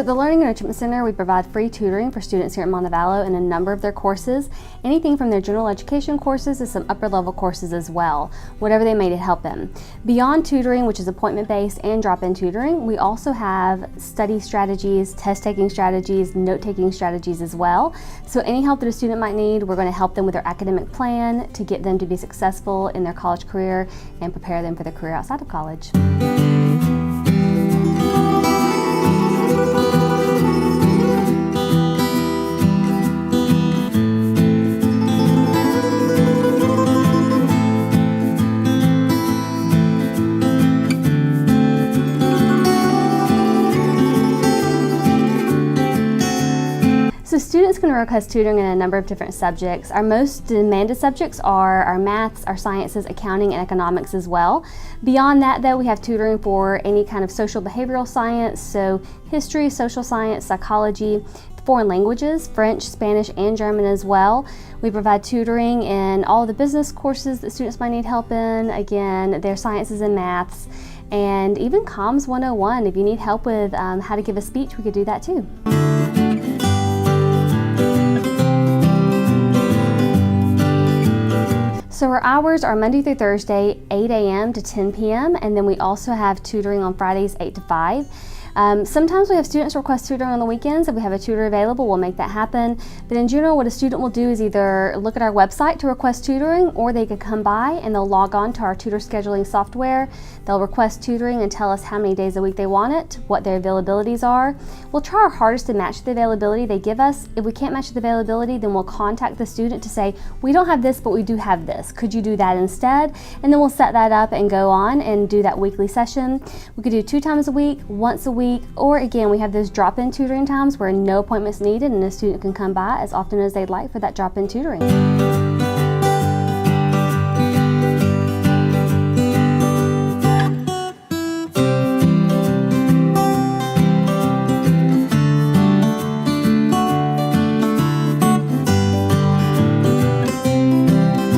at the Learning and Enrichment Center, we provide free tutoring for students here at Montevallo in a number of their courses, anything from their general education courses to some upper level courses as well, whatever they may need help in. Beyond tutoring, which is appointment-based and drop-in tutoring, we also have study strategies, test-taking strategies, note-taking strategies as well. So any help that a student might need, we're going to help them with their academic plan to get them to be successful in their college career and prepare them for their career outside of college. So students can request tutoring in a number of different subjects. Our most demanded subjects are our maths, our sciences, accounting, and economics as well. Beyond that though, we have tutoring for any kind of social behavioral science, so history, social science, psychology, foreign languages, French, Spanish, and German as well. We provide tutoring in all the business courses that students might need help in, again, their sciences and maths, and even Comms 101. If you need help with how to give a speech, we could do that too. So our hours are Monday through Thursday, 8 a.m. to 10 p.m. and then we also have tutoring on Fridays, 8 to 5. Sometimes we have students request tutoring on the weekends. If we have a tutor available, we'll make that happen. But in general, what a student will do is either look at our website to request tutoring, or they could come by and they'll log on to our tutor scheduling software. They'll request tutoring and tell us how many days a week they want it, what their availabilities are. We'll try our hardest to match the availability they give us. If we can't match the availability, then we'll contact the student to say, we don't have this, but we do have this. Could you do that instead? And then we'll set that up and go on and do that weekly session. We could do 2 times a week, once a week, or again, we have those drop-in tutoring times where no appointments needed and a student can come by as often as they'd like for that drop-in tutoring.